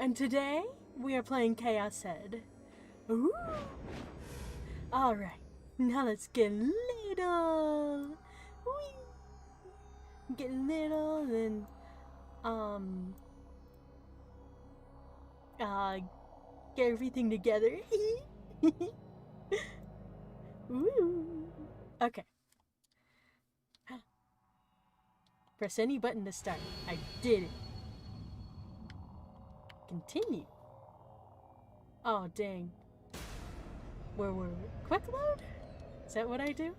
And today we are playing Chaos Head. Ooh. Alright, now let's get little. Whee. Get little and get everything together. Woo. Okay. Press any button to start. I did it. Continue. Oh, dang. Where were we? Quick load? Is that what I do?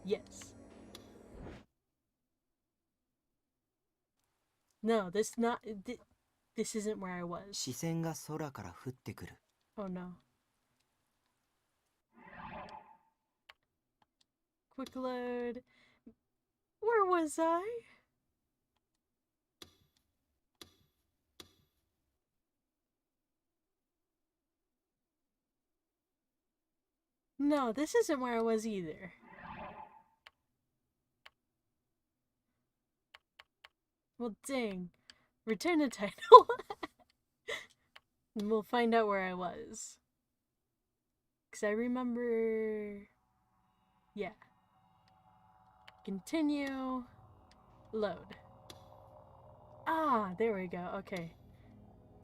Yes. No, this isn't where I was. 視線が空から降ってくる。 Oh no. Quick load. Where was I? No, this isn't where I was either. Well, dang. Return the title. And we'll find out where I was. Because I remember... Yeah. Continue. Load. Ah, there we go. Okay.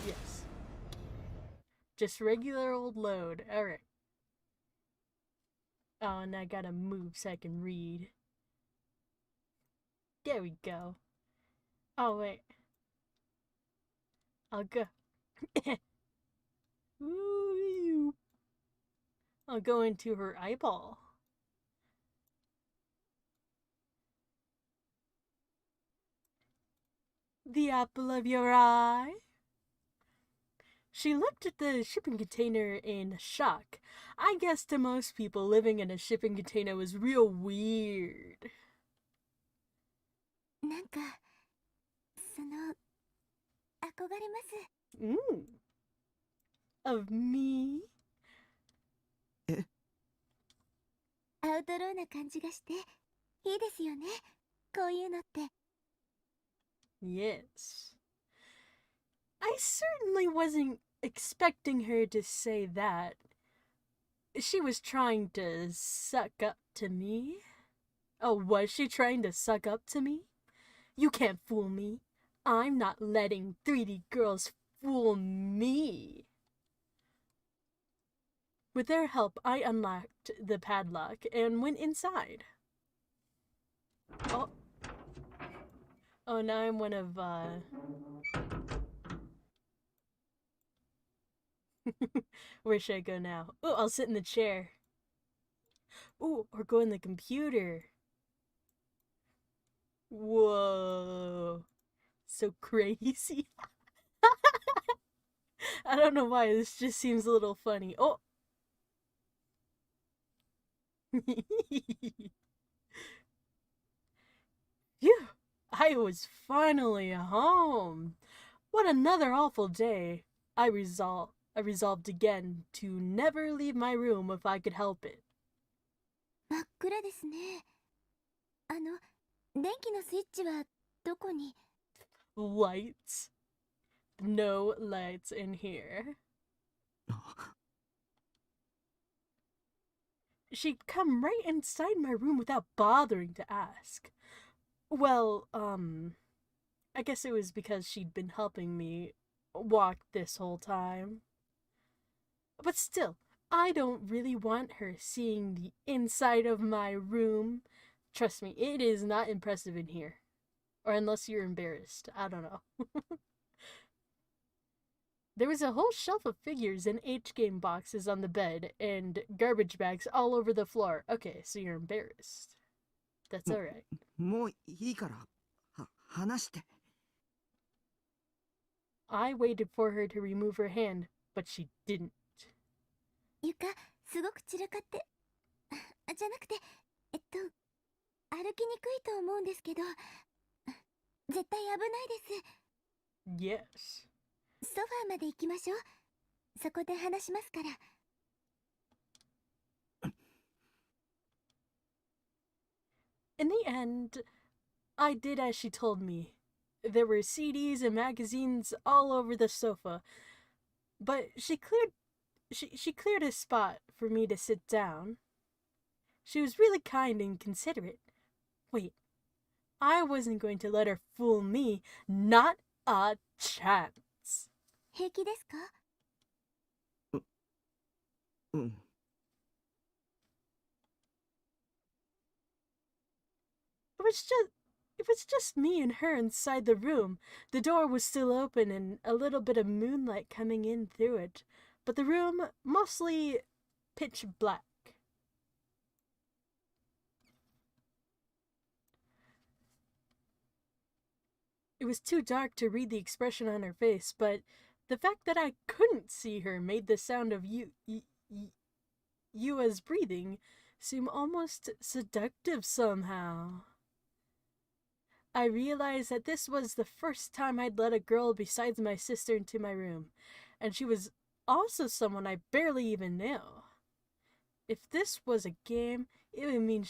Yes. Just regular old load. Alright. Oh, and I gotta move so I can read. There we go. Oh, wait. I'll go. Ooh. I'll go into her eyeball. The apple of your eye? She looked at the shipping container in shock. I guess to most people, living in a shipping container was real weird. なんか、憧れます。Of me? アウトローな感じがして、いいですよね。こういうのって。Yes. I certainly wasn't expecting her to say that. She was trying to suck up to me. Oh, was she trying to suck up to me? You can't fool me. I'm not letting 3D girls fool me. With their help, I unlocked the padlock and went inside. Oh. Oh, now I'm one of, Where should I go now? Oh, I'll sit in the chair. Oh, or go in the computer. Whoa. So crazy. I don't know why, this just seems a little funny. Oh! Phew! I was finally home. What another awful day. I resolved again to never leave my room if I could help it. 真っ暗ですね。電気のスイッチはどこに？ Lights? No lights in here. She'd come right inside my room without bothering to ask. Well, I guess it was because she'd been helping me walk this whole time. But still, I don't really want her seeing the inside of my room. Trust me, it is not impressive in here. Or unless you're embarrassed. I don't know. There was a whole shelf of figures and H-game boxes on the bed and garbage bags all over the floor. Okay, so you're embarrassed. That's alright. もういいから、話して。 I waited for her to remove her hand, but she didn't. 床、すごく散らかって。じゃなくて、歩きにくいと思うんですけど、絶対危ないです。Yes. ソファーまで行きましょう。そこで話しますから。In the end, I did as she told me. There were CDs and magazines all over the sofa, but she cleared a spot for me to sit down. She was really kind and considerate. Wait, I wasn't going to let her fool me. Not a chance. 平気ですか？うん。It was just it was just me and her inside the room. The door was still open and a little bit of moonlight coming in through it, but the room mostly pitch black. It was too dark to read the expression on her face, but the fact that I couldn't see her made the sound of Yua's breathing seem almost seductive somehow. I realized that this was the first time I'd let a girl besides my sister into my room, and she was also someone I barely even knew. If this was a game, it would mean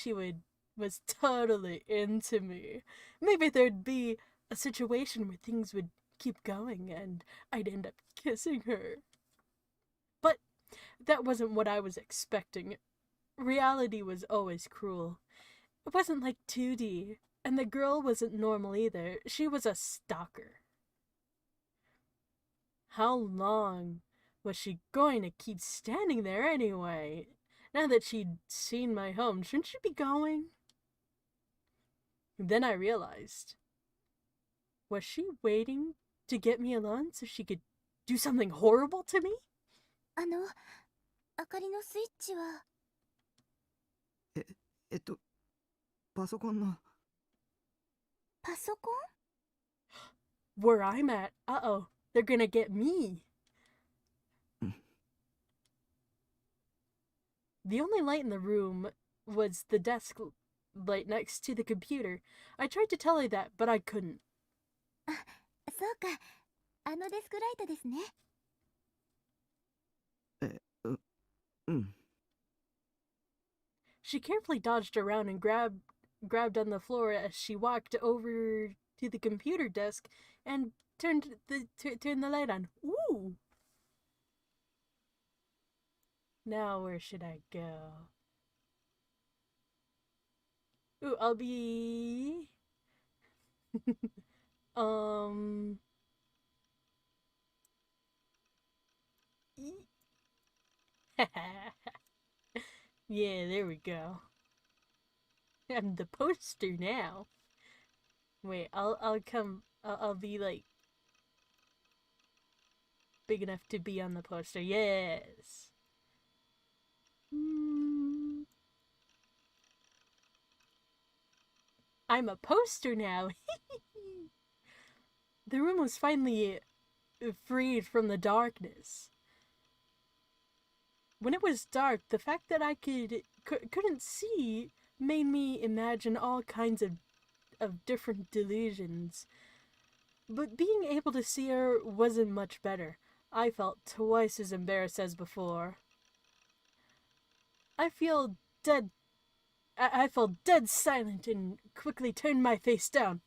was totally into me. Maybe there'd be a situation where things would keep going and I'd end up kissing her. But that wasn't what I was expecting. Reality was always cruel. It wasn't like 2D, and the girl wasn't normal either. She was a stalker. How long was she going to keep standing there anyway? Now that she'd seen my home, shouldn't she be going? Then I realized. Was she waiting to get me alone so she could do something horrible to me? 明かりのスイッチは。パソコンの。パソコン？ Where I'm at, uh-oh, they're gonna get me. The only light in the room was the desk light next to the computer. I tried to tell her that, but I couldn't. そうか。あのデスクライトですね。うん。 She carefully dodged around and grabbed on the floor as she walked over to the computer desk and turned the light on. Ooh! Now where should I go? Ooh, I'll be yeah, there we go. I'm the poster now. Wait, I'll be like big enough to be on the poster. Yes. I'm a poster now. The room was finally freed from the darkness. When it was dark, the fact that I couldn't see made me imagine all kinds of different delusions. But being able to see her wasn't much better. I felt twice as embarrassed as before. I felt dead silent and quickly turned my face down.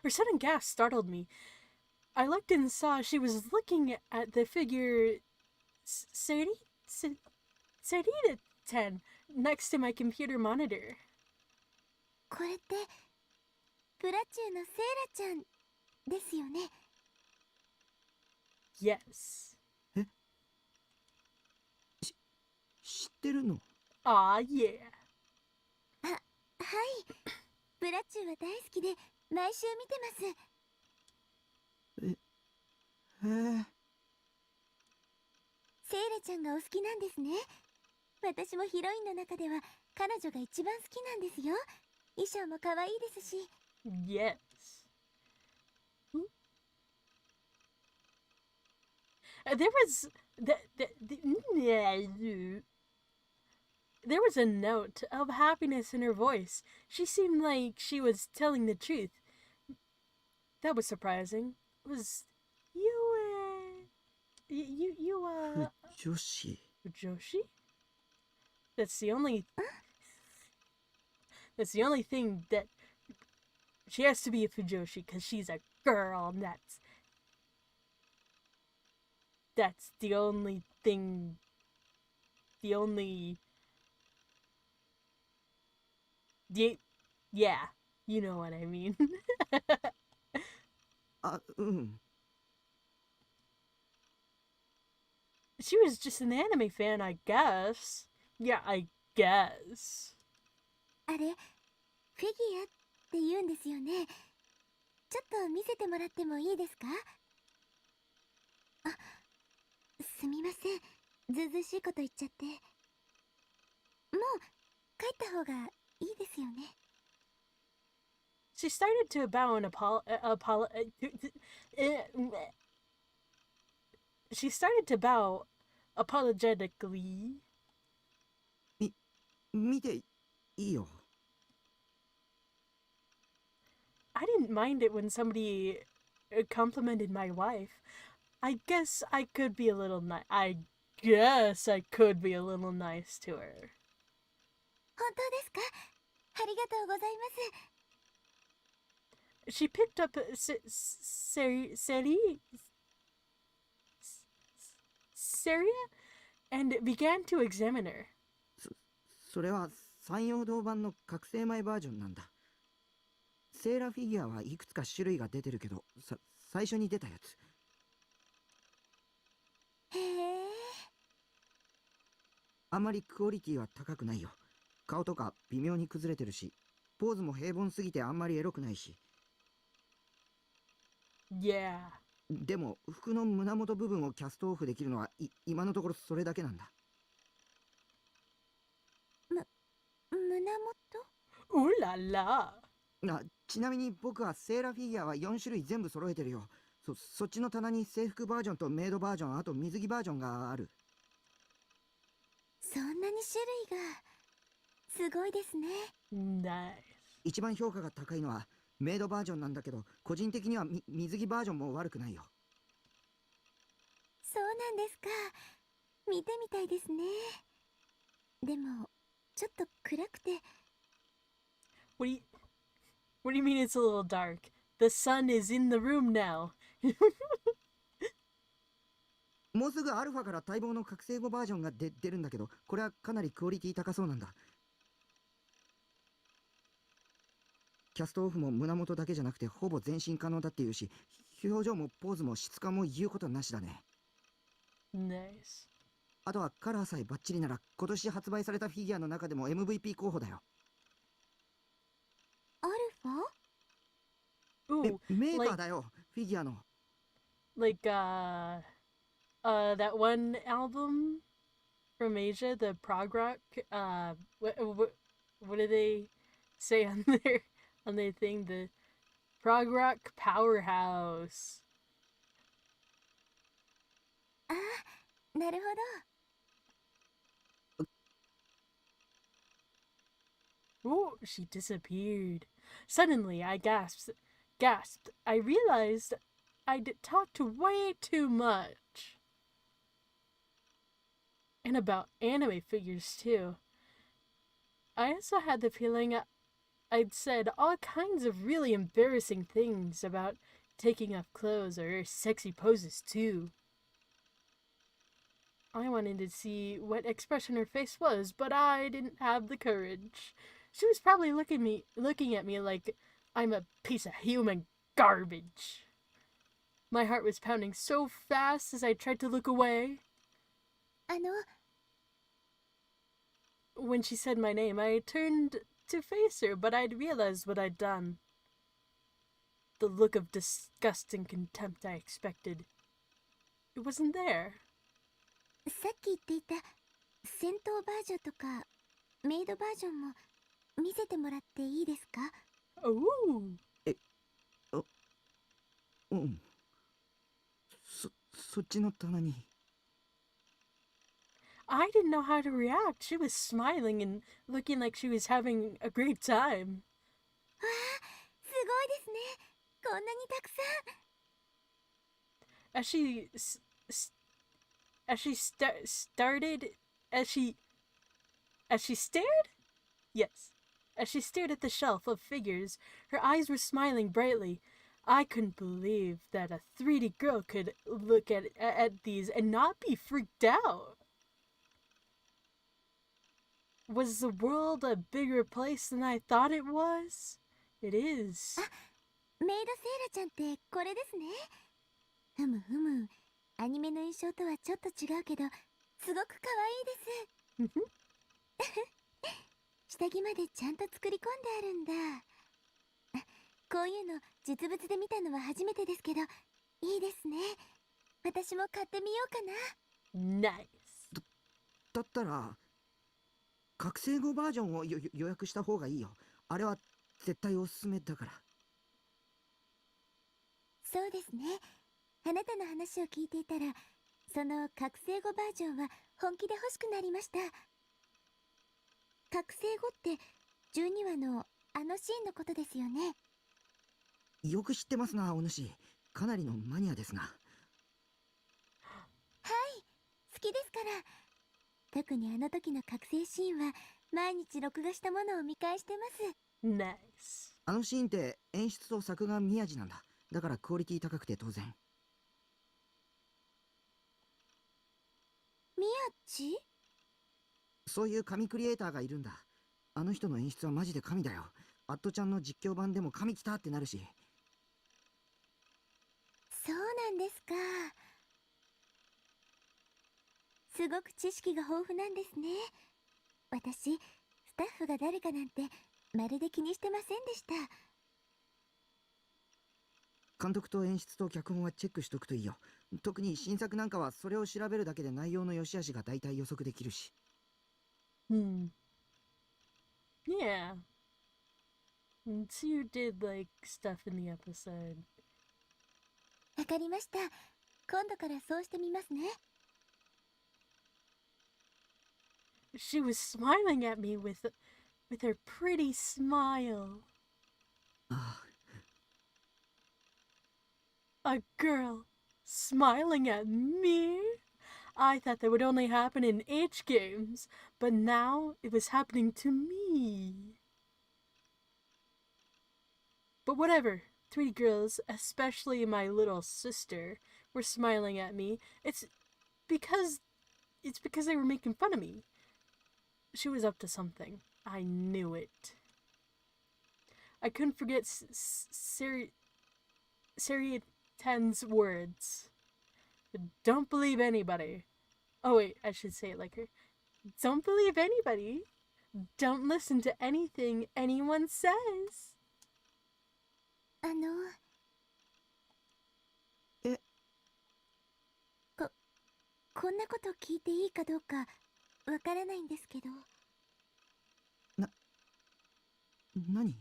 Her sudden gasp startled me. I looked and saw she was looking at the figure 10 next to my computer monitor. これって、プラチューのセイラちゃんですよね。Yes. 知ってるの？ Ah, yeah. はい。プラチューは大好きで、毎週見てます。へえ。セイラちゃんがお好きなんですね。私もヒロインの中では彼女が一番好きなんですよ。衣装も可愛いですし。Yes. There was a note of happiness in her voice. She seemed like she was telling the truth. That was surprising. It was Yue. You, 女子。 Joshi? That's the only thing that she has to be a Fujoshi because she's a girl, and that's the only thing. The only yeah, you know what I mean. あ、うん。 She was just an anime fan, I guess. Yeah, I guess. あれ、フィギュアって言うんですよね。ちょっと見せてもらってもいいですか？あ、すみません。ずうずうしいこと言っちゃって。もう帰った方がいいですよね。She started to bow and she started to bow apologetically. 見ていいよ。 I didn't mind it when somebody complimented my wife. I guess I could be a little nice. I guess I could be a little nice to her. 本当ですか？ありがとうございます。 She picked up Seria and began to examine her. それは山陽堂版の覚醒前バージョンなんだ。セーラフィギュアはいくつか種類が出てるけど、最初に出たやつ。へえ。あまりクオリティは高くないよ。顔とか微妙に崩れてるし、ポーズも平凡すぎてあんまりエロくないし。 Yeah. でも服の胸元部分をキャストオフできるのは今のところそれだけなんだ。胸元？ Ooh la la. ちなみに僕はセーラフィギュアは4種類全部揃えてるよ。そっちの棚に制服バージョンとメイドバージョン、あと水着バージョンがある。そんなに種類が。すごいですね。Nice. 一番評価が高いのはメイドバージョンなんだけど、個人的には水着バージョンも悪くないよ。そうなんですか。見てみたいですね。でもちょっと暗くて。 What do you mean it's a little dark? The sun is in the room now. もうすぐアルファから待望の覚醒後バージョンが出るんだけど、これはかなりクオリティ高そうなんだ。キャストオフも胸元だけじゃなくてほぼ全身可能だっていうし、表情もポーズも質感も言うことなしだね。 Nice. あとはカラーさえバッチリなら今年発売されたフィギュアの中でも MVP 候補だよ。アルファ？ Ooh, メーカーだよ、フィギュアの。 like that one album from Asia, the prog rock. What do they say on their thing? The prog rock powerhouse. ああ、なるほど。 Oh, she disappeared. Suddenly, I gasped. I realized I'd talked way too much. And about anime figures, too. I also had the feeling I'd said all kinds of really embarrassing things about taking off clothes or sexy poses, too. I wanted to see what expression her face was, but I didn't have the courage. She was probably looking at me like I'm a piece of human garbage. My heart was pounding so fast as I tried to look away. あの、 When she said my name, I turned to face her, but I'd realized what I'd done. The look of disgust and contempt I expected. It wasn't there. さっき言っていた戦闘バージョンとかメイドバージョンも見せてもらっていいですか？ Oh. うん。そっちの棚に。 I didn't know how to react. She was smiling and looking like she was having a great time. わあ、すごいですね。こんなにたくさん。 As she As she started, as she stared? Yes. As she stared at the shelf of figures, her eyes were smiling brightly. I couldn't believe that a 3D girl could look at these and not be freaked out. Was the world a bigger place than I thought it was? It is. メイドセーラちゃんってこれですね。ふむふむ。アニメの印象とはちょっと違うけど、すごく可愛いです。下着までちゃんと作り込んであるんだ。こういうの実物で見たのは初めてですけど、いいですね。私も買ってみようかな。Nice. だったら覚醒後バージョンを予約した方がいいよ。あれは絶対おすすめだから。そうですね。あなたの話を聞いていたら、その覚醒後バージョンは本気で欲しくなりました。覚醒後って12話のあのシーンのことですよね。よく知ってますな、お主。かなりのマニアですが。はい、好きですから。特にあの時の覚醒シーンは毎日録画したものを見返してます。Nice. あのシーンって演出と作画宮地なんだ。だからクオリティ高くて当然。宮地？そういう神クリエイターがいるんだ。あの人の演出はマジで神だよ。アットちゃんの実況版でも神来たってなるし。そうなんですか。すごく知識が豊富なんですね。私、スタッフが誰かなんてまるで気にしてませんでした。監督と演出と脚本はチェックしとくといいよ。特に新作なんかはそれを調べるだけで内容の良し悪しが大体予測できるし。Yeah. So you did like stuff in the episode. わかりました。今度からそうしてみますね。She was smiling at me with her pretty smile. あ A girl smiling at me? I thought that would only happen in H games, but now it was happening to me. But whatever, 3 girls, especially my little sister, were smiling at me. It's because they were making fun of me. She was up to something. I knew it. I couldn't forget Ten's words. Don't believe anybody. Oh wait, I should say it like her. Don't believe anybody. Don't listen to anything anyone says. えこんなこと聞いていいかどうかわからないんですけど。何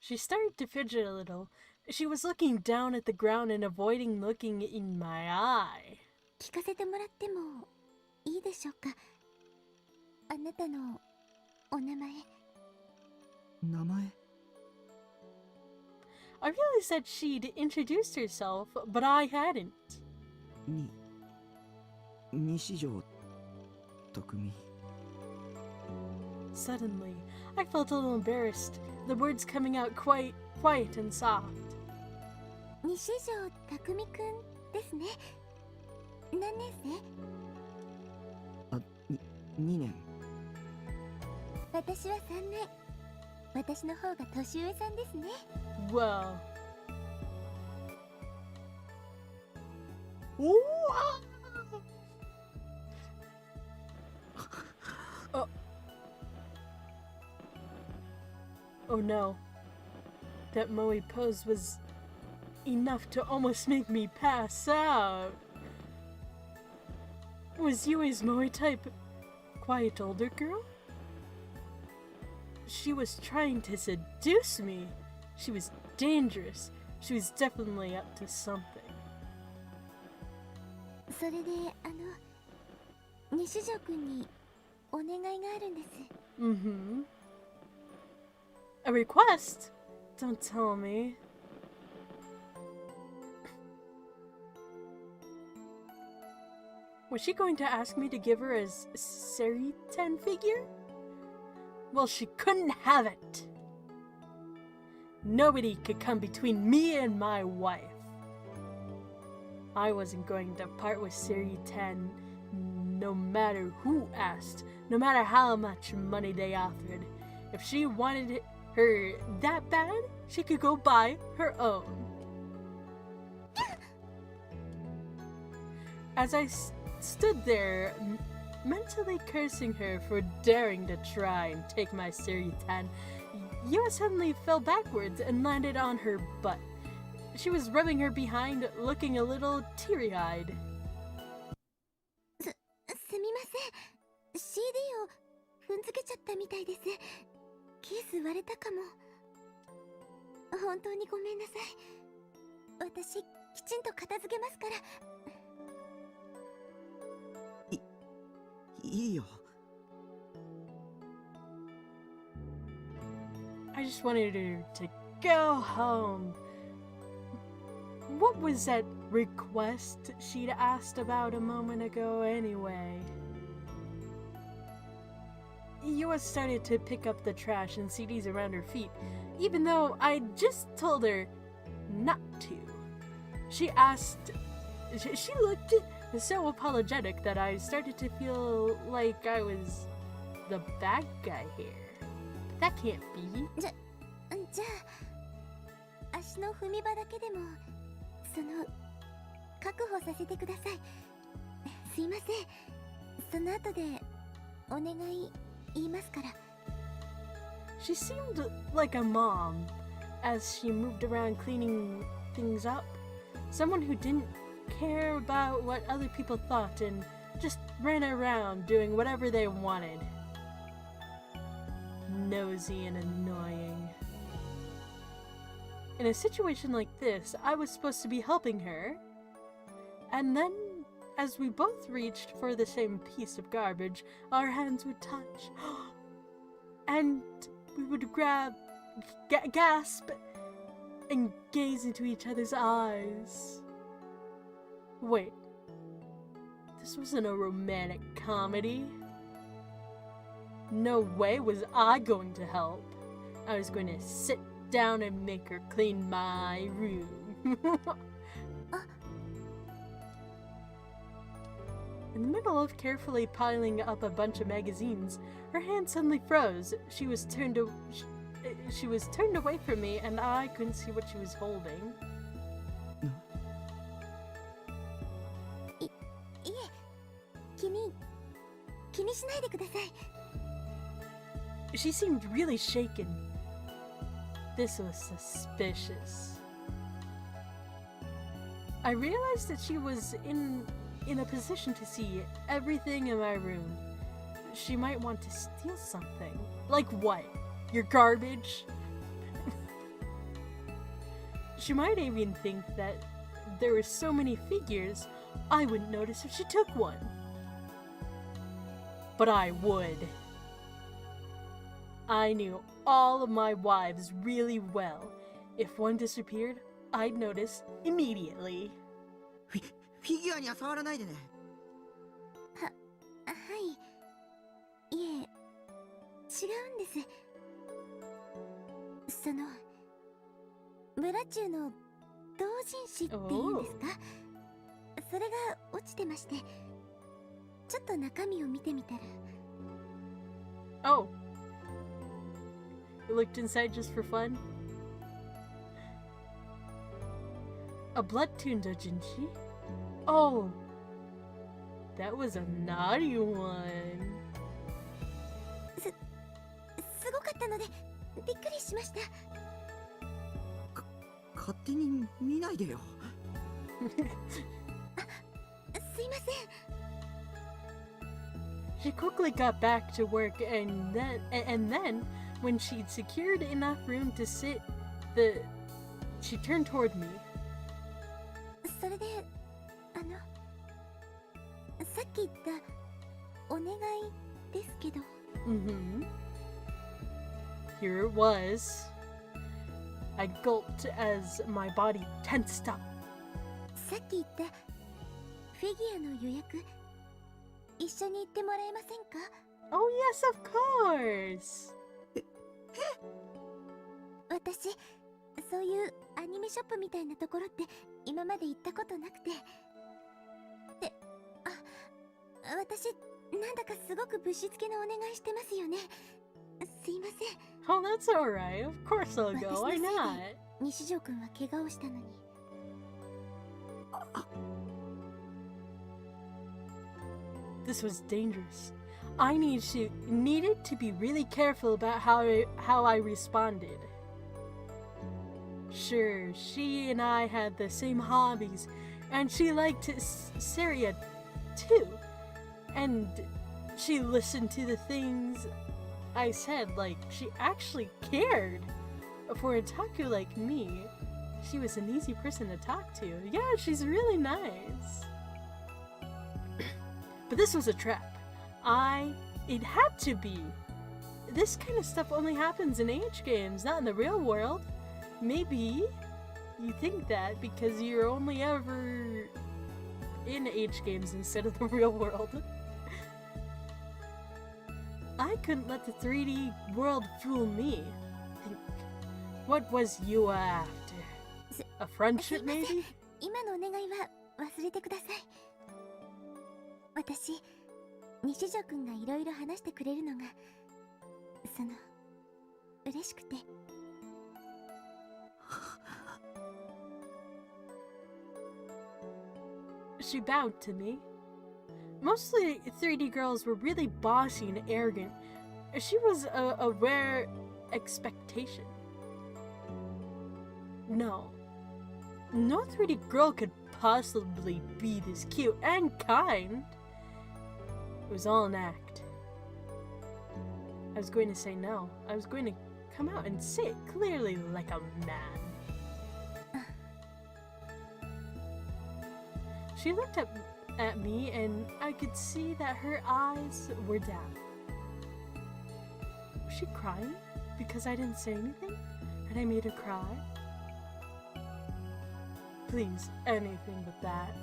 She started to fidget a little. She was looking down at the ground and avoiding looking in my eye. 聞かせてもらってもいいでしょうか。あなたのお名前。名前 I really said she'd introduced herself, but I hadn't. 西条匠 Suddenly, I felt a little embarrassed, the words coming out quite quiet and soft. 西条匠くんですね。何年生2年。私は3年。私の方が年上さんですね。Well. Ooh, ah! Oh. Oh no. That Moe pose was enough to almost make me pass out. Was Yui's Moe type quiet older girl? She was trying to seduce me. She was dangerous. She was definitely up to something. それで西条くんにお願いがあるんです。Mm-hmm. A request? Don't tell me. Was she going to ask me to give her a Seri 10 figure? Well, she couldn't have it. Nobody could come between me and my wife. I wasn't going to part with Seri 10 no matter who asked, no matter how much money they offered. If she wanted her that bad, she could go buy her own. As I stood there, mentally cursing her for daring to try and take my Seri 10, Yua suddenly fell backwards and landed on her butt. She was rubbing her behind, looking a little teary-eyed. すみません。CD を踏んづけちゃったみたいです。ケース割れたかも。本当にごめんなさい。私、きちんと片付けますから。いいよ。I just wanted her to go home. What was that request she'd asked about a moment ago anyway? Yua started to pick up the trash and CDs around her feet, even though I'd just told her not to. She looked so apologetic that I started to feel like I was the bad guy here. That can't be. じゃあ、足の踏み場だけでも、確保させてください。すいません。その後で、お願い言いますから。She seemed like a mom as she moved around cleaning things up. Someone who didn't care about what other people thought and just ran around doing whatever they wanted. Nosy and annoying. In a situation like this, I was supposed to be helping her. And then, as we both reached for the same piece of garbage, our hands would touch. And we would gasp, and gaze into each other's eyes. Wait, this wasn't a romantic comedy. No way was I going to help. I was going to sit down and make her clean my room. In the middle of carefully piling up a bunch of magazines, her hand suddenly froze. She was turned away from me, and I couldn't see what she was holding. いえ、気にしないでください。She seemed really shaken. This was suspicious. I realized that she was in a position to see everything in my room. She might want to steal something. Like what? Your garbage? She might even think that there were so many figures, I wouldn't notice if she took one. But I would. I knew all of my wives really well. If one disappeared, I'd notice immediately. フィギュアには触らないでね。はい。いえ、違うんです。ブラチューの同人誌っていうんですか？それが落ちてまして、ちょっと中身を見てみたら。Oh. You looked inside just for fun? A blood-tuned doujinshi? Oh. That was a naughty one. すごかったのでびっくりしました。勝手に見ないでよ。すいません。She quickly got back to work, and then when she'd secured enough room to sit, she turned toward me. それで、さっき言ったお願いですけど。Mm-hmm. Here it was. I gulped as my body tensed up. さっき言ったフィギュアの予約一緒に行ってもらえませんか？ Oh, yes, of course. 私、そういうアニメショップみたいなところって今まで行ったことなくて。で、私、なんだかすごくぶしつけなお願いしてますよね。すいません。Oh, that's alright. Of course I'll go. Why 私のせいで not? 西条くんは怪我をしたのに。This was dangerous. I needed to be really careful about how I responded. Sure, she and I had the same hobbies, and she liked Syria too. And she listened to the things I said, like she actually cared. For a otaku like me, she was an easy person to talk to. Yeah, she's really nice. But this was a trap. It had to be. This kind of stuff only happens in H games, not in the real world. Maybe you think that because you're only ever in H games instead of the real world. I couldn't let the 3D world fool me. Think, what was you after? A friendship, maybe? 今のお願いは忘れてください。私、西条くんがいろいろ話してくれるのが、嬉しくて。She bowed to me. Mostly 3D girls were really bossy and arrogant. She was a rare expectation. No 3D girl could possibly be this cute and kind. It was all an act. I was going to say no. I was going to come out and say it clearly like a man. She looked up at me and I could see that her eyes were down. Was she crying because I didn't say anything and I made her cry? Please, anything but that.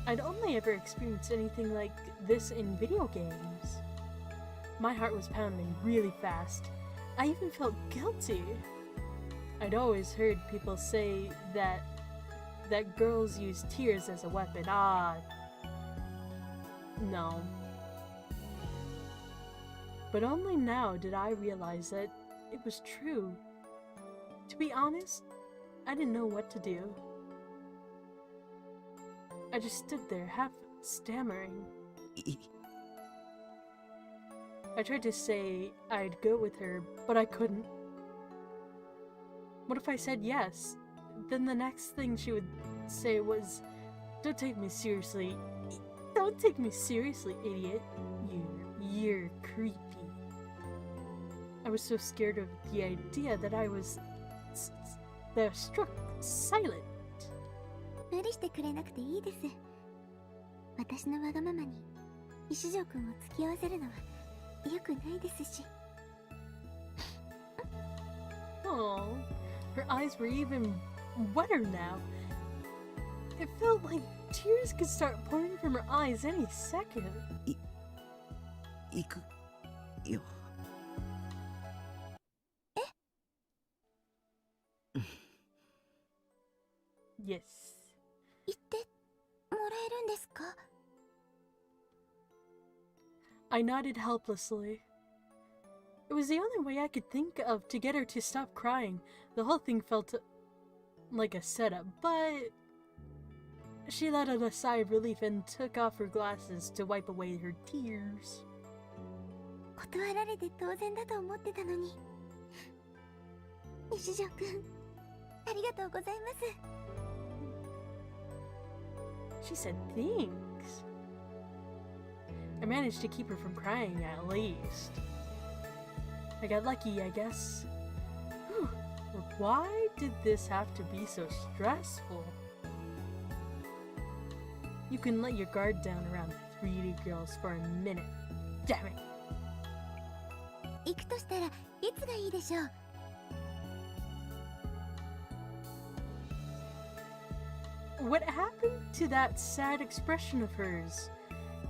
I'd only ever experienced anything like this in video games. My heart was pounding really fast. I even felt guilty. I'd always heard people say that girls use tears as a weapon. No. But only now did I realize that it was true. To be honest, I didn't know what to do. I just stood there, half stammering. I tried to say I'd go with her, but I couldn't. What if I said yes? Then the next thing she would say was, "Don't take me seriously. Don't take me seriously, idiot. You're creepy." I was so scared of the idea that I was struck silent. 無理してくれなくていいです。私のわがままに西条くんを付き合わせるのは良くないですし。Oh, her eyes were even wetter now. It felt like tears could start pouring from her eyes any second. 行くよ。Yes. 言ってもらえるんですか？ I nodded helplessly. It was the only way I could think of to get her to stop crying. The whole thing felt like a setup, but she let out a sigh of relief and took off her glasses to wipe away her tears. 断られて当然だと思ってたのに。西条くん、ありがとうございます。She said thanks. I managed to keep her from crying at least. I got lucky, I guess. Whew. Why did this have to be so stressful? You can let your guard down around 3D girls for a minute. Damn it. 行くとしたらいつがいいでしょう？ What happened to that sad expression of hers?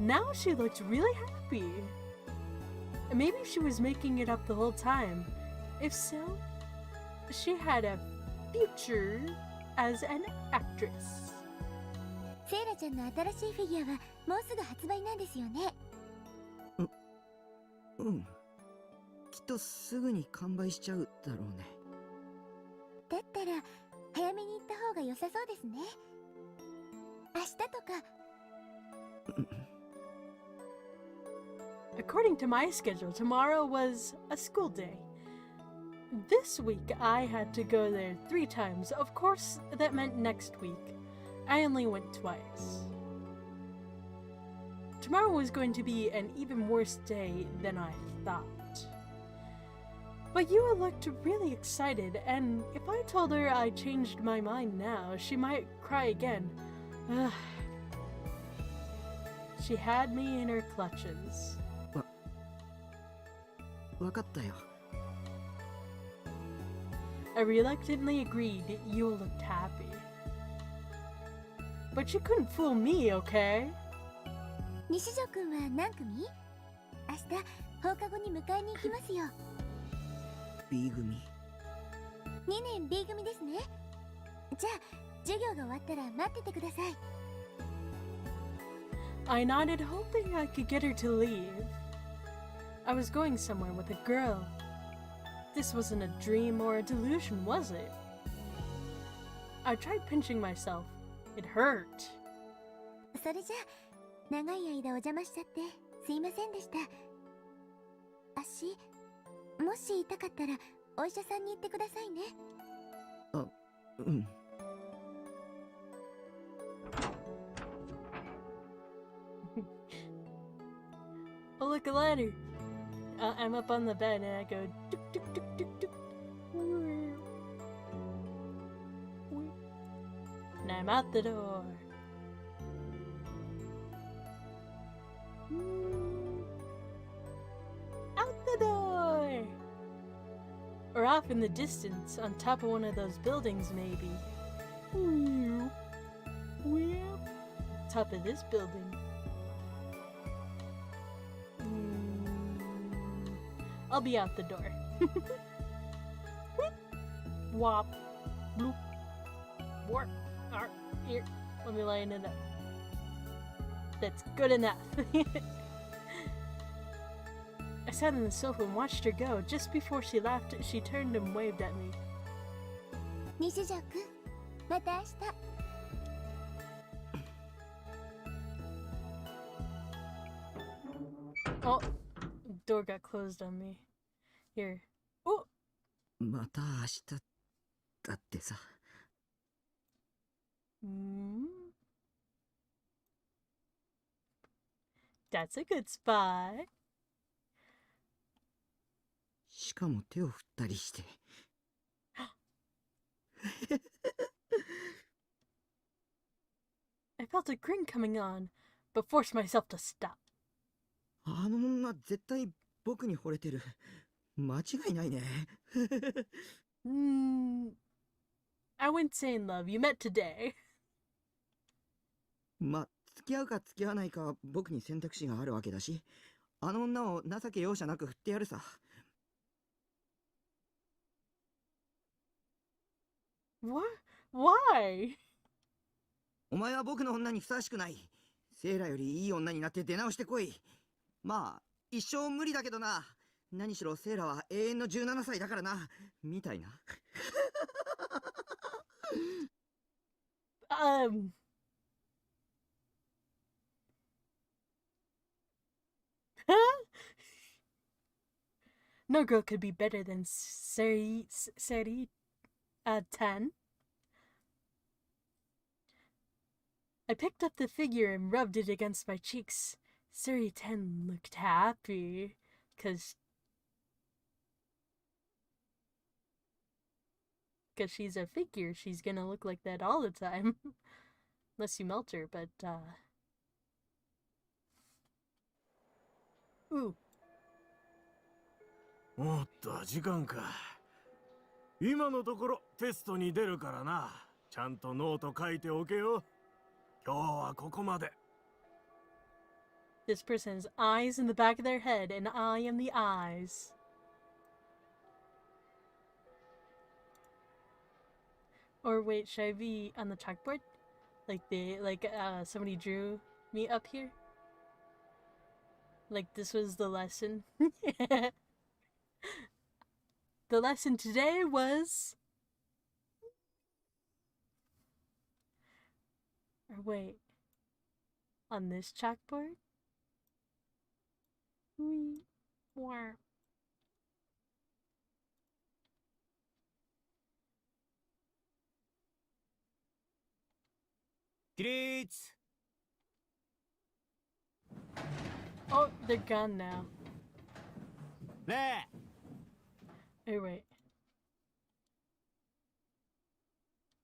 Now she looked really happy. Maybe she was making it up the whole time. If so, she had a future as an actress. セイラちゃんの新しいフィギュアはもうすぐ発売なんですよね。うん。きっとすぐに完売しちゃうだろうね。だったら早めに行った方が良さそうですね。明日とか。According to my schedule, tomorrow was a school day. This week I had to go there 3 times. Of course, that meant next week. I only went twice. Tomorrow was going to be an even worse day than I thought. But Yua looked really excited, and if I told her I changed my mind now, she might cry again. She had me in her clutches. わかったよ。I reluctantly agreed Yua looked happy. But she couldn't fool me, okay? 西条くんは何組？明日放課後に迎えに行きますよ。B 組。2年 B 組ですね。じゃあ授業が終わったら待っててください。I nodded, hoping I could get her to leave. I was going somewhere with a girl. This wasn't a dream or a delusion, was it? I tried pinching myself. It hurt. それじゃあ長い間お邪魔しちゃってすいませんでした。足もし痛かったらお医者さんに行ってくださいね。あ、うん。Oh, look, a ladder. I'm up on the bed and I go tuk tuk tuk tuk tuk. And I'm out the door. Out the door! Or off in the distance, on top of one of those buildings, maybe. Top of this building. I'll be out the door. Wop. Bloop. Warp. Here. Let me line it up. That's good enough. I sat on the sofa and watched her go. Just before she left, she turned and waved at me. 西条くん、また明日。Oh, door got closed on me. Here. Oh! また明日だってさ。That's a good spot. しかも手を振ったりして。I felt a grin coming on, but forced myself to stop. あの女絶対僕に惚れてる。間違いないね。I wouldn't say in love. You met today. ま、付き合うか付き合わないかは僕に選択肢があるわけだし、あの女を情け容赦なく振ってやるさ。What? Why? お前は僕の女にふさわしくない。セイラよりいい女になって出直してこい。まあ、一生無理だけどな。何しろセイラは永遠の17歳だからな。みたいな。No girl could be better than Seri 10. I picked up the figure and rubbed it against my cheeks. Seri 10 looked happy, cause she's a figure. She's gonna look like that all the time. Unless you melt her, but, Ooh. おっと、時間か。今のところテストに出るからな。ちゃんとノート書いておけよ。今日はここまで。 This person has eyes in the back of their head, and I am the eyes. Or wait, should I be on the chalkboard? Somebody drew me up here? Like this was the lesson? The lesson today was... Or wait, on this chalkboard? Wow. Oh, they're gone now. Hey, wait.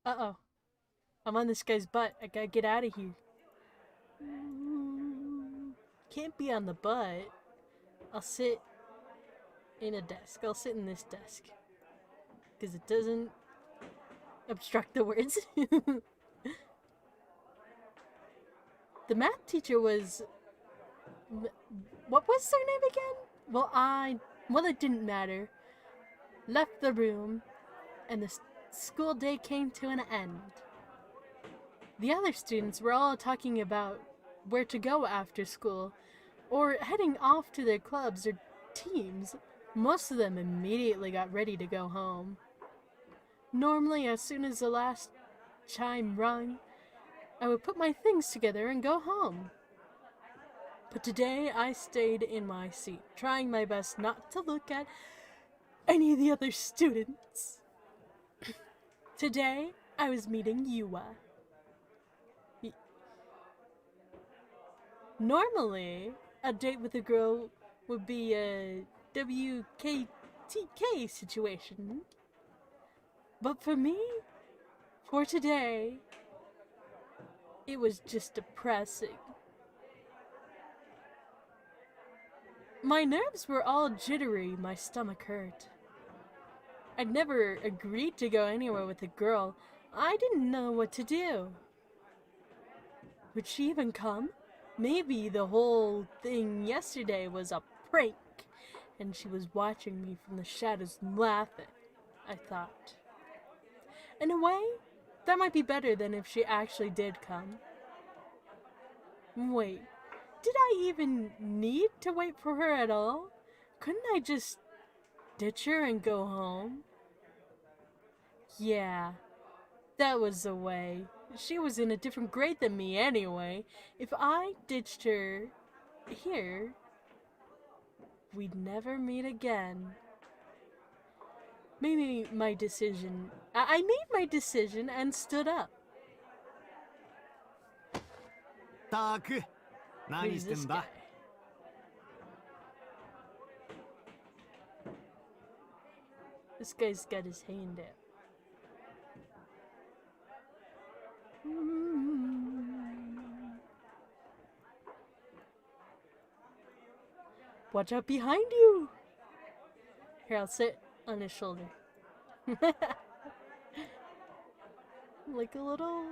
Uh-oh. I'm on this guy's butt. I gotta get out of here. Can't be on the butt. I'll sit in a desk. I'll sit in this desk. Because it doesn't obstruct the words. The math teacher was... What was their name again? Well, it didn't matter. Left the room, and the school day came to an end. The other students were all talking about where to go after school, or heading off to their clubs or teams. Most of them immediately got ready to go home. Normally, as soon as the last chime rung, I would put my things together and go home. But today, I stayed in my seat, trying my best not to look at any of the other students. Today, I was meeting Yua. Normally, a date with a girl would be a WKTK situation. But for me, for today, it was just depressing. My nerves were all jittery, my stomach hurt. I'd never agreed to go anywhere with a girl. I didn't know what to do. Would she even come? Maybe the whole thing yesterday was a prank, and she was watching me from the shadows laughing, I thought. In a way, that might be better than if she actually did come. Wait, did I even need to wait for her at all? Couldn't I just ditch her and go home? Yeah, that was the way. She was in a different grade than me anyway. If I ditched her here, we'd never meet again. Maybe my decision... I made my decision and stood up. Who's this guy? This guy's got his hand out. Watch out behind you! Here, I'll sit on his shoulder. Like a little...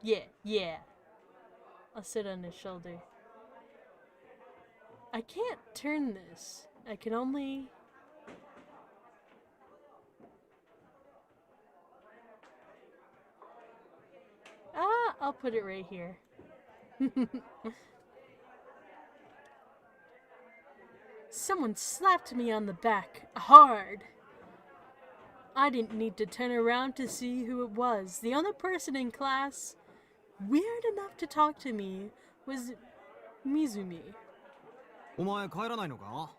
Yeah. I'll sit on his shoulder. I can't turn this. I can only... I'll put it right here. Someone slapped me on the back, hard. I didn't need to turn around to see who it was. The only person in class, weird enough to talk to me, was Mizumi. お前帰らないのか？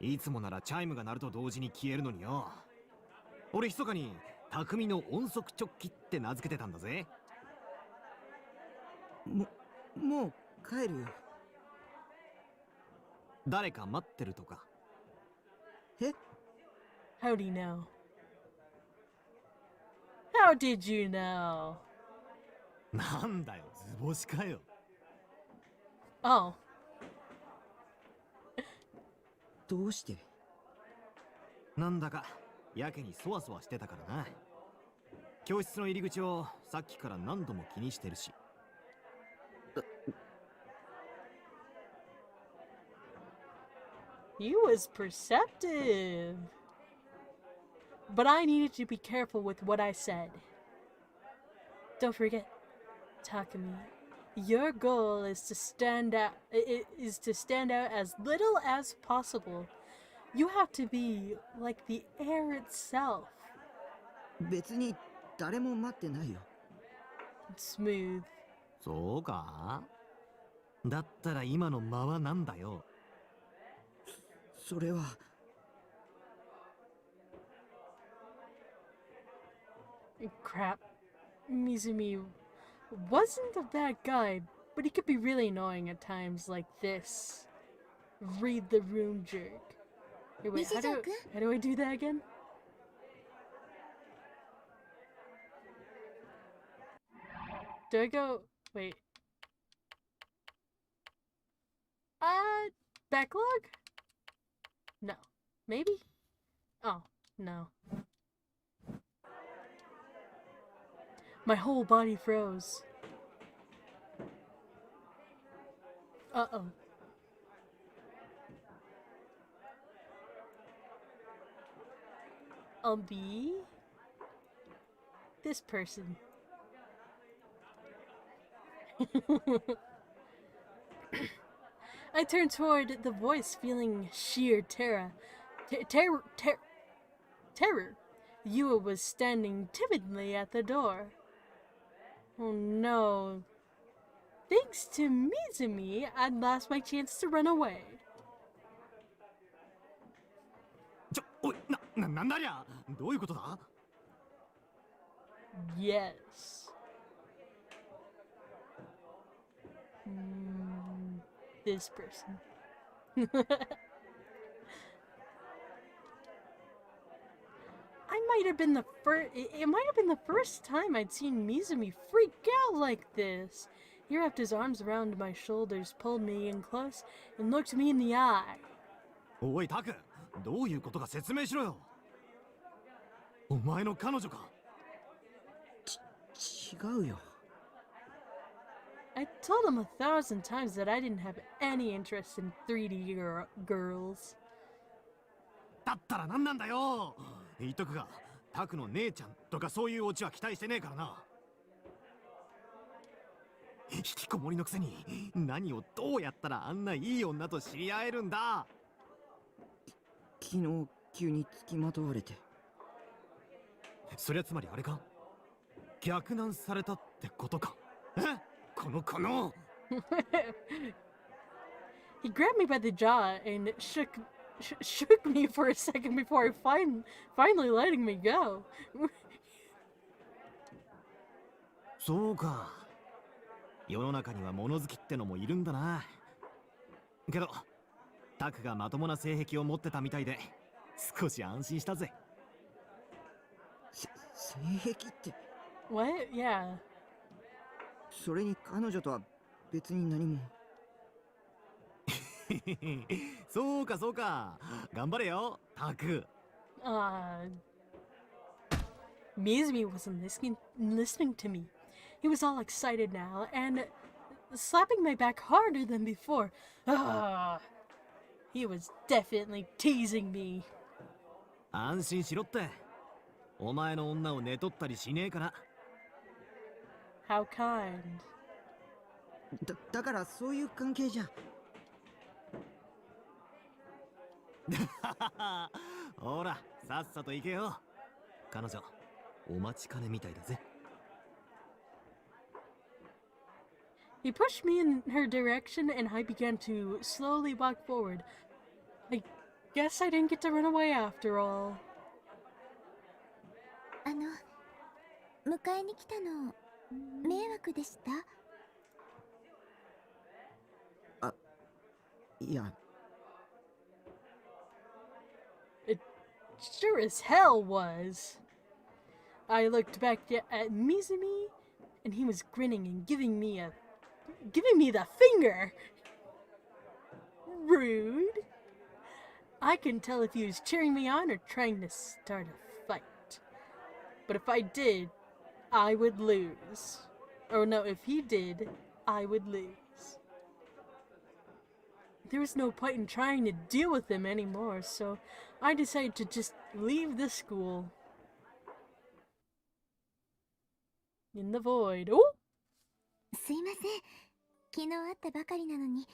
いつもならチャイムが鳴ると同時に消えるのによ。俺密かに匠の音速直帰って名付けてたんだぜ。もう帰るよ。誰か待ってるとか。え？ How'd he know? How did you know? なんだよ、図星かよ。Oh. どうして？なんだかやけにそわそわしてたからな。教室の入り口をさっきから何度も気にしてるし。He was perceptive. But I needed to be careful with what I said. Don't forget, Takumi, your goal is to stand out as little as possible. You have to be like the air itself. 別に誰も待ってないよ。Smooth. そうか？だったら今の間はなんだよ。それは。Crap. Mizumi wasn't a bad guy, but he could be really annoying at times like this. Read the room, jerk. Hey, wait, how do I do that again? Do I go... Wait. Backlog? No. Maybe? Oh, no. My whole body froze. Uh-oh. I'll be... this person. I turned toward the voice, feeling sheer terror. Terror. Yua was standing timidly at the door. Oh no. Thanks to Mizumi, I'd lost my chance to run away. おい、なんだりゃ。どういうことだ？ Yes. This person. I might have been the first. It might have been the first time I'd seen Mizumi freak out like this. He wrapped his arms around my shoulders, pulled me in close, and looked me in the eye. おい、タク、どういうことか説明しろよ。お前の彼女か？違うよ。I told him 1,000 times that I didn't have any interest in 3D girls. だったら何なんだよ。言っとくが、タクの姉ちゃんとかそういうオチは期待してねえからな。引きこもりのくせに何をどうやったらあんないい女と知り合えるんだ。昨日急に付きまとわれて。そりゃつまりあれか？逆難されたってことか？え？このHe grabbed me by the jaw and shook me for a second before finally letting me go. そうか。世の中には物好きってのもいるんだな。けどタクがまともな性癖を持ってたみたいで少し安心したぜ。性癖って。 What? Yeah. それに彼女とは別に何も。そうかそうか。頑張れよ、タク。Mizumi wasn't listening to me. He was all excited now and slapping my back harder than before. He was definitely teasing me. 安心しろって。お前の女を寝取ったりしねえから。How kind. だからそういう関係じゃ。ほら、さっさと行けよ。彼女、お待ちかねみたいだぜ。He pushed me in her direction and I began to slowly walk forward. I guess I didn't get to run away after all. 迎えに来たの迷惑でした？いや。It sure as hell was. I looked back at Mizumi, and he was grinning and giving me the finger. Rude. I couldn't tell if he was cheering me on or trying to start a fight. But if I did, I would lose. Or no, if he did, I would lose. There was no point in trying to deal with him anymore, so I decided to just leave the school. In the void. Oh! すいません。昨日会ったばかりなのに、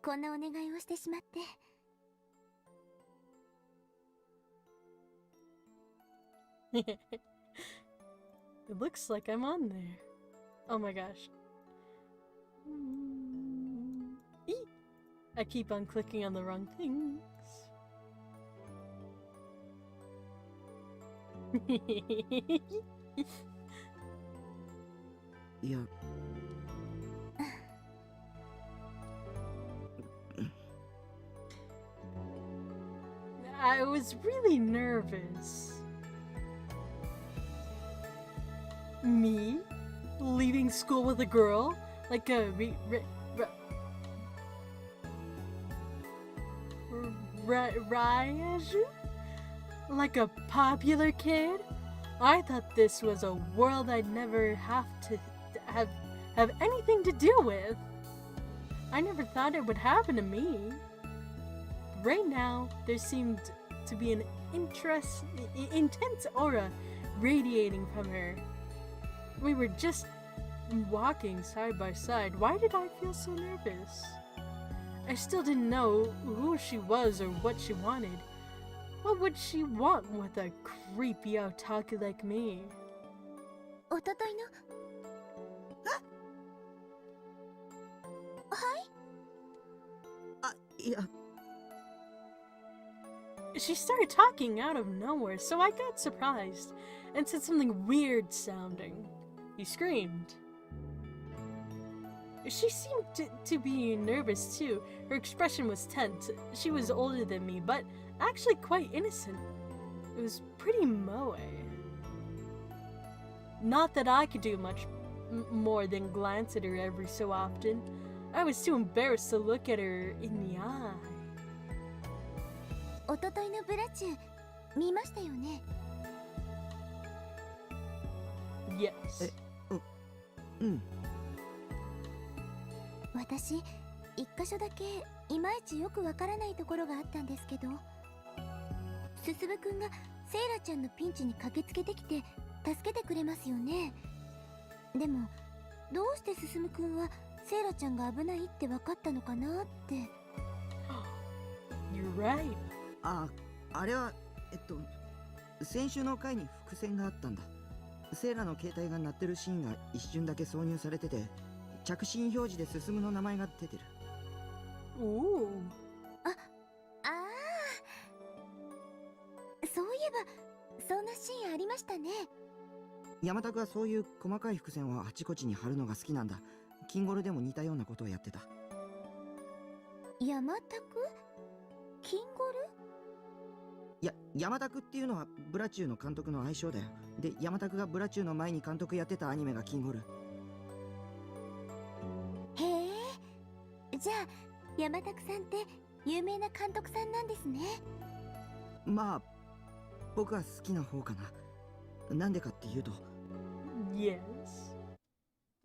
こんなお願いをしてしまって。It looks like I'm on there. Oh my gosh. Eek. I keep on clicking on the wrong things. Yeah. I was really nervous. Me? Leaving school with a girl? Like a Ryaju? Like a popular kid? I thought this was a world I'd never have to have anything to do with. I never thought it would happen to me. Right now, there seemed to be an intense aura radiating from her. We were just walking side by side. Why did I feel so nervous? I still didn't know who she was or what she wanted. What would she want with a creepy otaku like me? おとといの。はい。いや。 She started talking out of nowhere, so I got surprised and said something weird sounding. He screamed. She seemed to be nervous too. Her expression was tense. She was older than me, but actually quite innocent. It was pretty moe. Not that I could do much more than glance at her every so often. I was too embarrassed to look at her in the eye. おとといのブラチュー見ましたよね。Yes. うん。私、一箇所だけいまいちよくわからないところがあったんですけど、すすぶくんがセイラちゃんのピンチに駆けつけてきて助けてくれますよね。でも、どうしてすすむくんはセイラちゃんが危ないって分かったのかなって。You're right. あれは先週の回に伏線があったんだ。セイラの携帯が鳴ってるシーンが一瞬だけ挿入されてて、着信表示で進むの名前が出てる。おお。そういえばそんなシーンありましたね。山田はそういう細かい伏線をあちこちに貼るのが好きなんだ。キンゴルでも似たようなことをやってた。山田くキンゴル？いや、山田っていうのはブラチューの監督の愛称だよ。で、山田がブラチューの前に監督やってたアニメがキンゴル。へえ。じゃあ山田さんって有名な監督さんなんですね。まあ僕は好きな方かな。なんでかっていうと。Yes.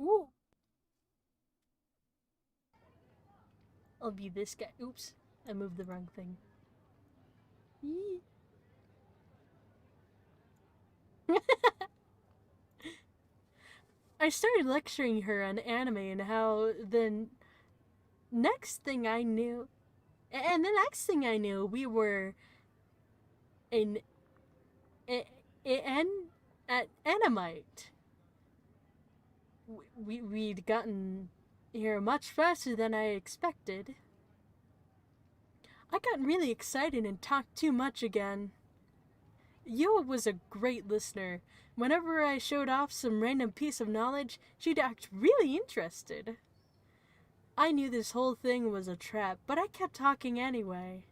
Ooh. I'll be this guy. Oops, I moved the wrong thing. Yee. I started lecturing her on anime and how the next thing I knew, we were at Animite. We'd gotten here much faster than I expected. I got really excited and talked too much again. Yoa was a great listener. Whenever I showed off some random piece of knowledge, she'd act really interested. I knew this whole thing was a trap, but I kept talking anyway.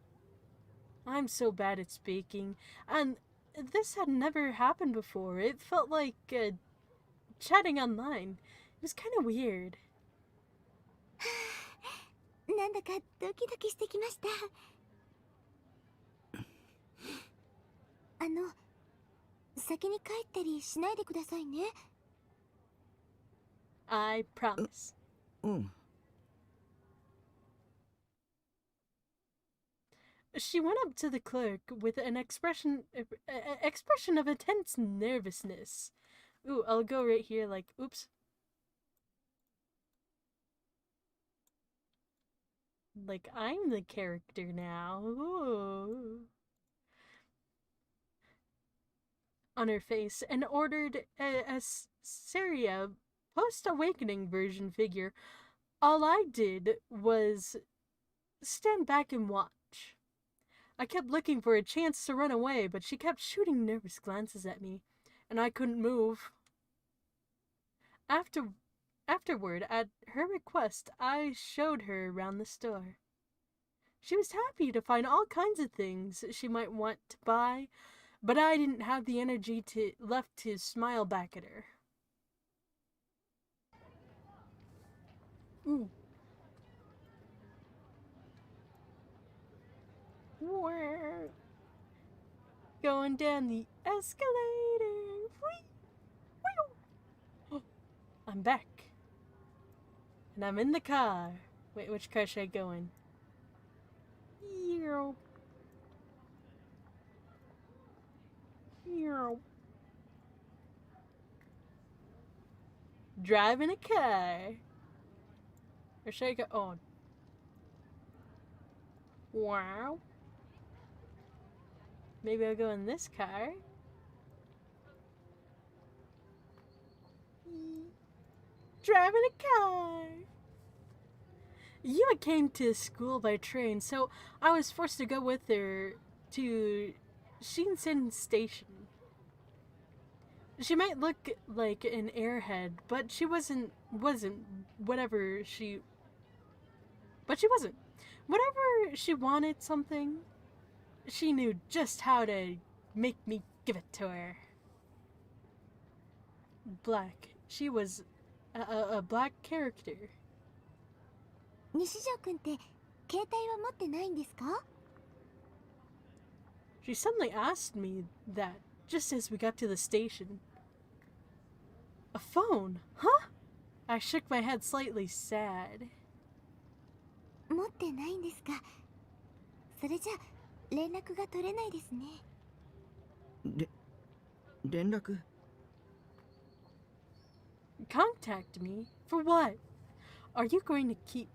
I'm so bad at speaking, and this had never happened before. It felt like chatting online. It was kind of weird. なんだかドキドキしてきました。先に帰ったりしないでくださいね。 I promise. うん。 She went up to the clerk with an expression of intense nervousness. Ooh, I'll go right here like, oops. Like, I'm the character now. Ooh. On her face and ordered a Saria post-awakening version figure. All I did was stand back and watch. I kept looking for a chance to run away, but she kept shooting nervous glances at me, and I couldn't move. Afterward, at her request, I showed her around the store. She was happy to find all kinds of things she might want to buy, but I didn't have the energy left to smile back at her. Ooh. Going down the escalator. Oh, I'm back. And I'm in the car. Wait, which car should I go in? Driving a car. Or should I go on? Wow. Maybe I'll go in this car. Driving a car. Yua came to school by train, so I was forced to go with her to Shinsen Station. She might look like an airhead, but she wasn't whatever she... But she wasn't. Whenever she wanted something, she knew just how to make me give it to her. Black. She was a black character. 西条くんって携帯は持ってないんですか？ She suddenly asked me that just as we got to the station. A phone? Huh? I shook my head slightly sad. 持ってないんですか。それじゃ連絡が取れないですね。連絡 Contact me? For what? Are you going to keep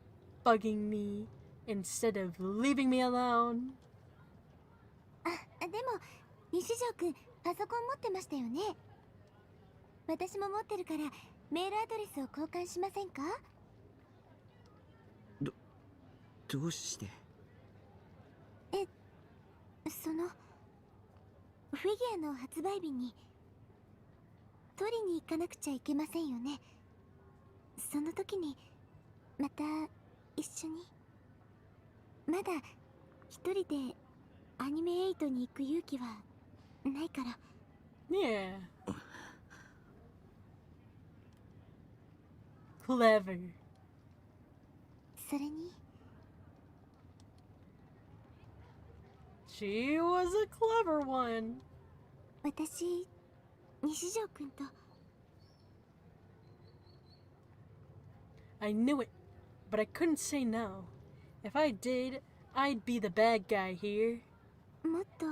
bugging me instead of leaving me alone? あ、でも西条くんパソコン持ってましたよね。私も持ってるからメールアドレスを交換しませんか？どうして？そのフィギュアの発売日に取りに行かなくちゃいけませんよね。その時にまた一緒に。まだ一人でアニメ8に行く勇気はないから。Yeah. Clever. それに She was a clever one. 私西条くんと I knew it, but I couldn't say no. If I did, I'd be the bad guy here. もっと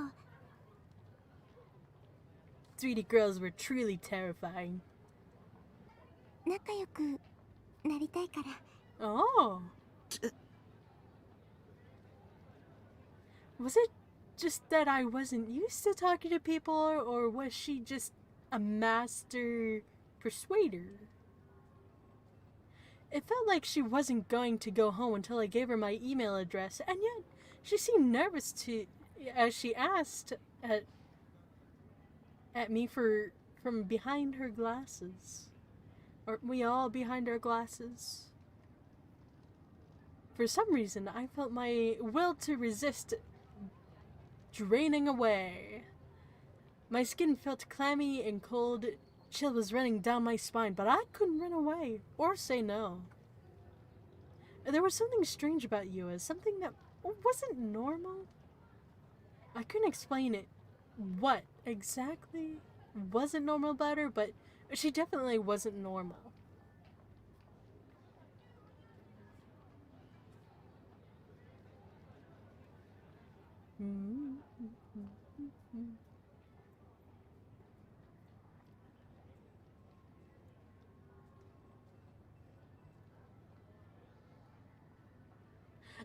3D girls were truly terrifying. 仲良くなりたいから。 Oh. Was it just that I wasn't used to talking to people, or was she just a master persuader? It felt like she wasn't going to go home until I gave her my email address, and yet she seemed nervous as she asked at me from behind her glasses. Aren't we all behind our glasses? For some reason, I felt my will to resist draining away. My skin felt clammy and cold. Chill was running down my spine, but I couldn't run away or say no. There was something strange about Yua, something that wasn't normal. I couldn't explain it. What exactly wasn't normal about her, but she definitely wasn't normal.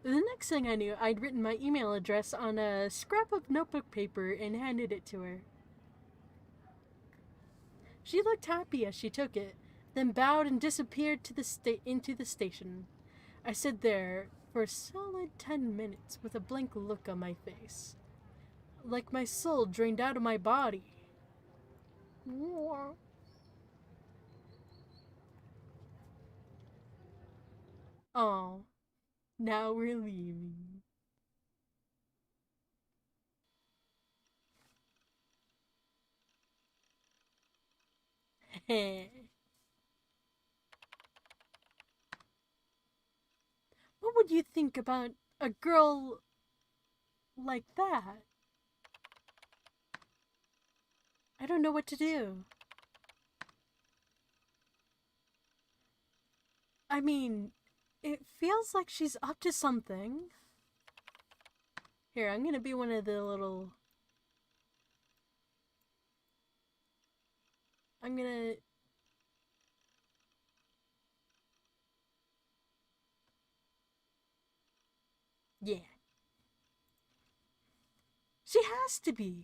The next thing I knew, I'd written my email address on a scrap of notebook paper and handed it to her. She looked happy as she took it, then bowed and disappeared into the station. I stood there for a solid 10 minutes with a blank look on my face, like my soul drained out of my body. Oh, now we're leaving. What would you think about a girl like that? I don't know what to do. I mean, it feels like she's up to something. Here, I'm gonna be one of the little... I'm gonna... Yeah. She has to be.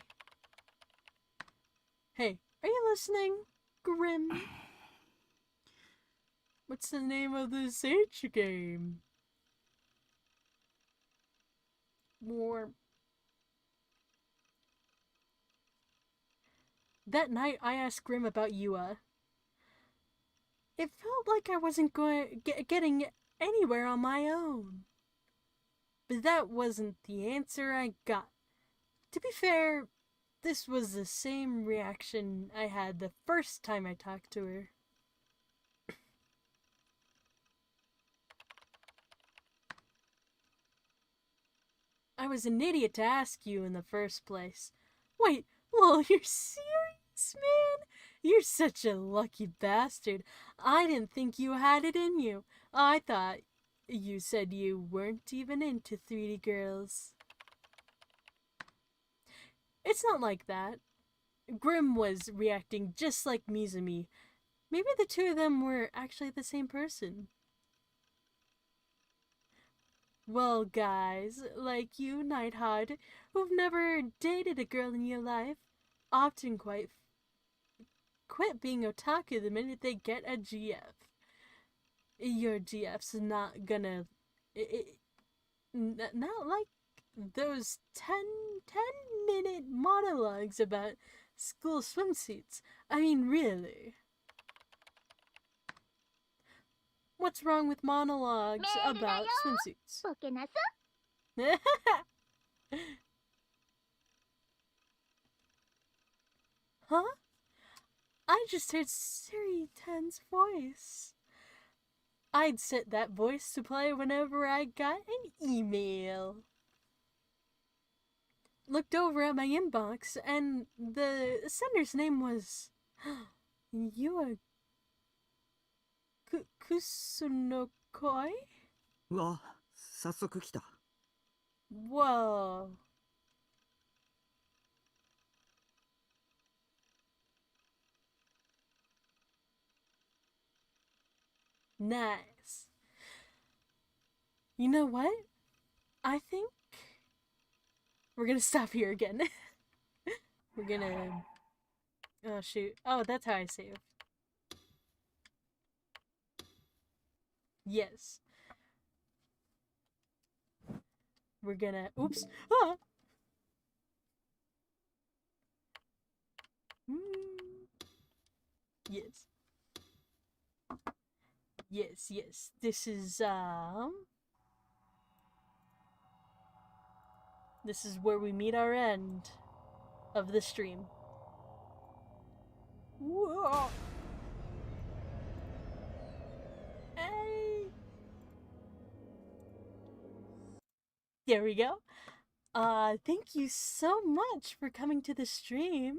Hey, are you listening, Grim? What's the name of this H game? More. That night, I asked Grim about Yua. It felt like I wasn't getting anywhere on my own. But that wasn't the answer I got. To be fair, this was the same reaction I had the first time I talked to her. I was an idiot to ask you in the first place. Wait, lol, you're serious, man? You're such a lucky bastard. I didn't think you had it in you. I thought you said you weren't even into 3D girls. It's not like that. Grim was reacting just like Mizumi. Maybe the two of them were actually the same person. Well, guys, like you, Nighthawk, who've never dated a girl in your life, often quit being otaku the minute they get a GF. Your GF's not gonna... not like those 10-minute monologues about school swimsuits. I mean, really. What's wrong with monologues about swimsuits? Huh? I just heard Siri 10's voice. I'd set that voice to play whenever I got an email. Looked over at my inbox, and the sender's name was Yua Kusunokoi? うわ、早速来た。 Whoa. Nice. You know what? I think we're gonna stop here again. We're gonna... Oh, shoot. Oh, that's how I save. Yes. We're gonna... Oops. Ah! Yes. Yes, yes. This is, this is where we meet our end of the stream. Whoa! Hey! There we go. Thank you so much for coming to the stream.